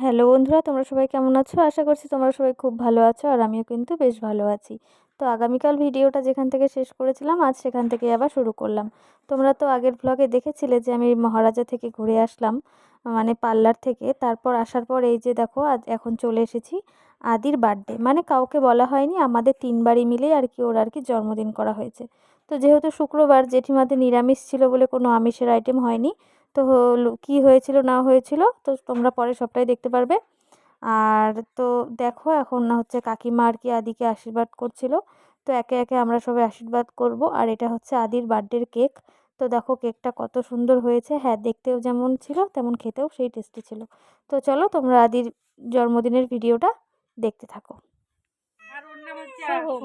Hello বন্ধুরা, তোমরা সবাই কেমন আছো? আশা করছি তোমরা সবাই খুব ভালো আছো, আর আমিও কিন্তু বেশ ভালো আছি। তো আগামীকাল ভিডিওটা যেখান থেকে শেষ করেছিলাম, আজ সেখান থেকে আবার শুরু করলাম। তোমরা তো আগের ব্লগে দেখেছিলে যে আমি মহারাজা থেকে ঘুরে আসলাম, মানে পার্লার থেকে। তারপর আসার পর এই যে দেখো, আজ এখন চলে এসেছি আদির বার্থডে। মানে কাউকে বলা হয়নি, আমাদের 3 বাড়ি মিলেই আর কি ওর আর কি জন্মদিন করা হয়েছে। তো যেহেতু শুক্রবার জেঠিমাদের নিরামিষ ছিল বলে কোনো আমিষের আইটেম হয়নি। তো কি হয়েছিল না হয়েছিল তো তোমরা পরে সবটাই দেখতে পারবে। আর তো দেখো, এখন না হচ্ছে কাকিমা আর কি আদিকে আশীর্বাদ করছিল। তো একে একে আমরা সবাই আশীর্বাদ করব। আর এটা হচ্ছে আদির বার্থডের কেক। তো দেখো কেকটা কত সুন্দর হয়েছে। হ্যাঁ, দেখতেও যেমন ছিল তেমন খেতেও সেই টেস্টি ছিল। তো চলো তোমরা আদির জন্মদিনের ভিডিওটা দেখতে থাকো। আর ওর নাম হচ্ছে সোহম।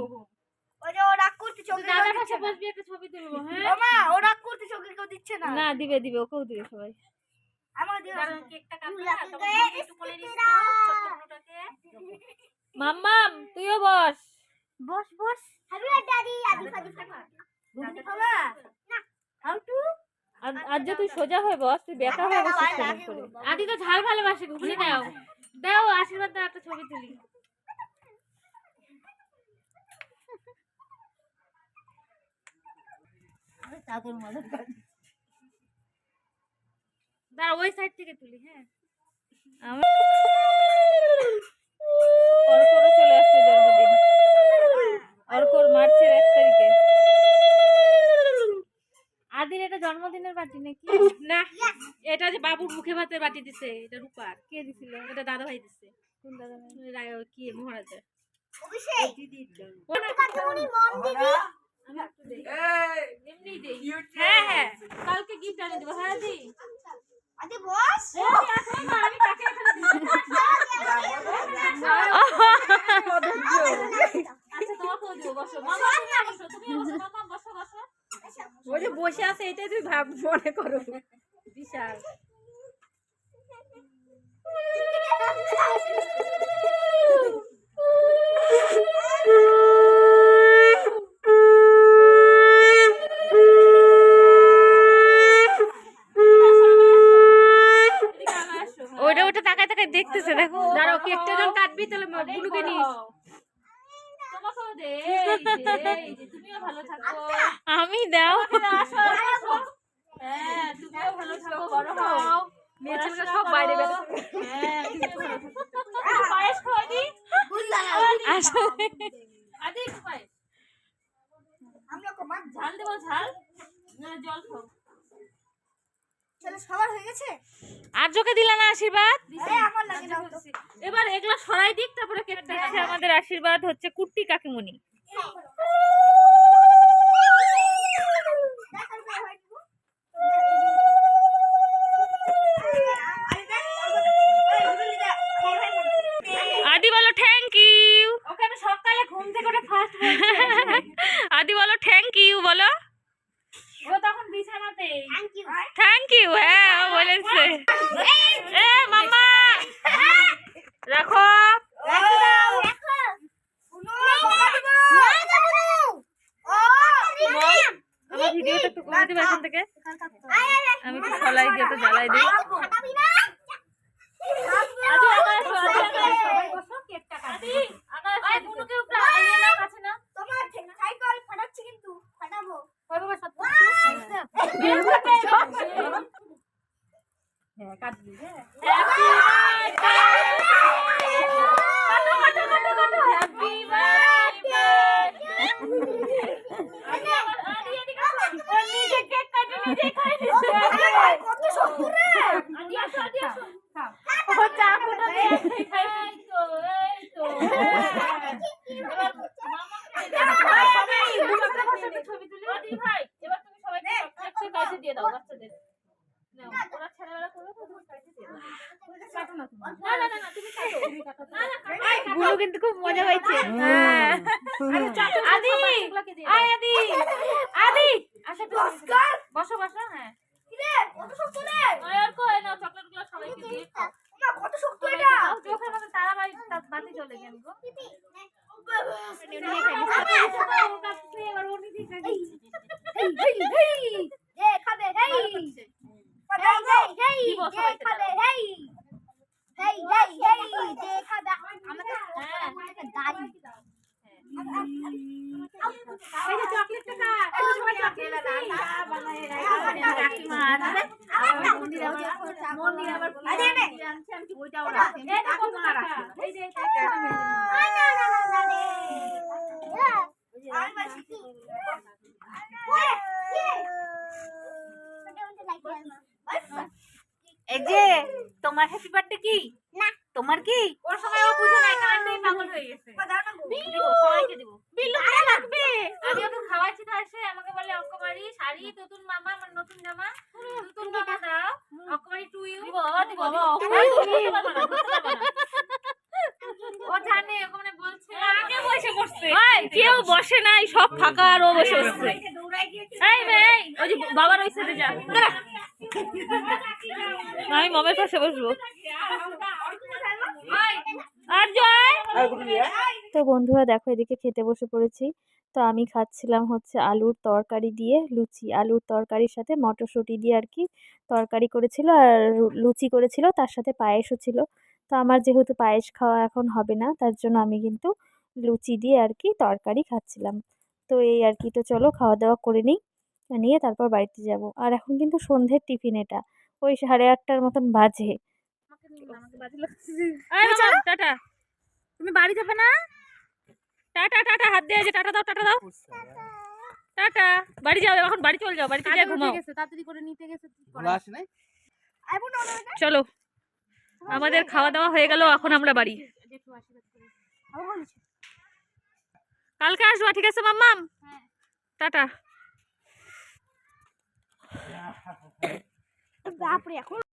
ওই যে ও রাগ করতে চোখে দাদা পাশে বসবি, একটা ছবি তুলবো। হ্যাঁ ও মা, ও রাগ করতে চোখে কেউ দিচ্ছে না। না, দিবে দিবে, ওকেও দিবে সবাই। আমার দিও কারণ কেকটা কাটবে না, তখন তুমি একটু কোলে নিস তো ছোট্ট গুলোটাকে। মাম্মাম তুইও বস। বস বস। হ্যাপি বার্থডে আদি আদি ফাদি বাবা না হাউ টু আজ যে তুই সোজা হয়ে বস, তুই বেকা হয়ে বসিস কেমন করে? আদি তো ঝাল ভালোবাসে, ঘুরে দাও দাও, আশীর্বাদ দাও, একটা ছবি তুলি। চাদর মজা দাঁড়া, ওই সাইড থেকে তুলি। হ্যাঁ, অর্করও চলে আসছে জন্মদিন। অর্কর মার্চের 1 তারিখে। আদির এটা জন্মদিনের বাটি নাকি? না, এটা যে বাবুর মুখে ভাতের বাটি দিছে, এটা রূপার। কে দিছিল? এটা দাদা ভাই দিছে। কোন দাদা ভাই? কি মহারাজা অভিষেক দিদি। কাকিমণি মম দিদি এমনি দেই। হ্যাঁ হ্যাঁ, কালকে গিফট আনি দেব। হ্যাঁ দি আদি বস আমি তাকে এখানে আচ্ছা তোমাকেও দিব। বসো মামা, বসো তুমি, বসো মামা, বসো বসো। ওই যে বসে আছে, এটাই তুই ভাব মনে করো। বিশাল ওটা ওটা তাকায় তাকায় দেখতেছে। দেখো দাঁড়াও, কেকটা যখন কাটবি তাহলে গুলুকে নিস। তোমাকেও দে, এই যে তুমিও ভালো থাকো। আমি দাও। হ্যাঁ, তুমিও ভালো থাকো, বড় হও। মেয়ে ছেলেরা সব বাইরে বের হবে। হ্যাঁ, তুমিও ভালো থাকো। পায়েস খাওয়াই দি। আসলে আদি একটু পায়েস। আমরা কমান ঝাল দেবো? ঝাল না জল খাও? চলো সবার হয়ে গেছে। আর্যকে দিলা না আশীর্বাদ? এই আমার লাগে না তো। এবার এগুলো সরাই দিক, তারপরে কেকটা দিচ্ছে। আমাদের আশীর্বাদ হচ্ছে কুট্টি কাকিমণি। আদি বলো থ্যাংক ইউ। ওকে আমি সকালে ঘুম থেকে উঠে ফার্স্ট বলছি। আদি বলো থ্যাংক ইউ বলো। ও তখন বিছানাতে থ্যাংক ইউ থ্যাংক ইউ। হ্যাঁ, ও বলেছে। এ মাম্মা রাখো। রাখো দাও রাখো শুনো বাবা দিব না দেব ও আমার ভিডিওটা একটু করে দিবে এখান থেকে। আমি তো ফলাই দিয়ে তো জ্বালাই দিই। ফাটাবি না আদি আগে এসো, আদি আগে এসো। সবাই বসো, কেকটা কাটি। আদি আগে এসো, বুনুকে উপরে আইয়ে নাও, কাছে নাও। তোমার সাইকেল ফাটাচ্ছি কিন্তু ফাটাবো কই বাবা সব হ্যাঁ কাটবি। হ্যাঁ, কাটো কাটো কাটো কাটো। Happy birthday. আদি আমার আদি এদিকে আসো। ও নিজে কেক কাটে নিজে খাই নিছে। কত সুন্দর রে আদি আসো, আদি আসো। ও চাকুটা দিয়ে খাই। এই তো এই তো। এবার মামা সবাই দুটো বসে ছবি তুলি। আদি ভাই, এবার তুমি সবাইকে একটা কাটে দিয়ে দাও বাচ্চাদের। নাও, ওরা ছেলেবেলা করবে তো তুমি কাটে দিয়ে দাও। কাটো না তুমি। না না না, তুমি কাটো, তুমি কাটো। না না, গুলো কিন্তু খুব মজা হয়েছে। হ্যাঁ, আদি আয় আদি আদি আসো তুমি। বসো বসো। হ্যাঁ, কি রে কত শক্ত রে আর কই না, চকলেটগুলো সবাইকে দিয়ে খাও। ওমা কত শক্ত এটা চোখের মধ্যে তারাবাড়ি বাতি জ্বলে গেল গো। খাবে হেই হেই হেই খাবে হেই হেই দেখা দেখ আমাকে দাড়ি এই যে চকলেটটা খা এই যে সবাই চকলেট বানায় কাকিমা আছে মন্দির আবার আরে নে আনছে আমি ওইটাও রাখছি এই যে কত রাখছি এই যে এই যে তোমার হ্যাপি বার্থডে কি না তোমার কি ওর সময় ও বুঝে নাই কারণেই পাগল হয়ে গেছে সবাইকে দিব বিল্লু খাওয়া লাগবে আমি ওকে খাওয়াচ্ছি তো আসে আমাকে বলে অক্কমারি শাড়ি তুতুন মামা আমার নতুন জামা তুতুন মামা দাও অক্কমারি টু ইউ দিব বাবা ও জানে ও মানে বলছে আগে বসে বসছে ভাই কেউ বসে নাই সব ফাঁকা আর ও বসে বসছে এই এই ওই যে বাবার ওই সাইডে যা আমি মামের পাশে বসবো আর জয় তো বন্ধুরা দেখো এদিকে খেতে বসে পড়েছি। তো আমি খাচ্ছিলাম হচ্ছে আলুর তরকারি দিয়ে লুচি, আলুর তরকারির সাথে মটরশুঁটি দিয়ে আর কি তরকারি করেছিল, আর লুচি করেছিল, তার সাথে পায়েসও ছিল। তো আমার যেহেতু পায়েস খাওয়া এখন হবে না, তার জন্য আমি কিন্তু লুচি দিয়ে আর কি তরকারি খাচ্ছিলাম। তো এই আর কি, তো চলো খাওয়া দাওয়া করে নিই, নিয়ে তারপর বাড়িতে যাব। আর এখন কিন্তু সন্ধ্যের টিফিন, এটা ওই 8:30টার মতন বাজে। টাটা তুমি বাড়ি যাবে না টাটা টাটা হাত দিয়ে টাটা দাও টাটা দাও টাটা বাড়ি যাও এখন বাড়ি চলে যাও বাড়িতে গিয়ে ঘুমাও তাড়াতাড়ি করে নিতে গেছে চলো আমাদের খাওয়া দাওয়া হয়ে গেল এখন আমরা বাড়ি কালকে আসবা ঠিক আছে মাম্মাম টাটা বাপরে এখন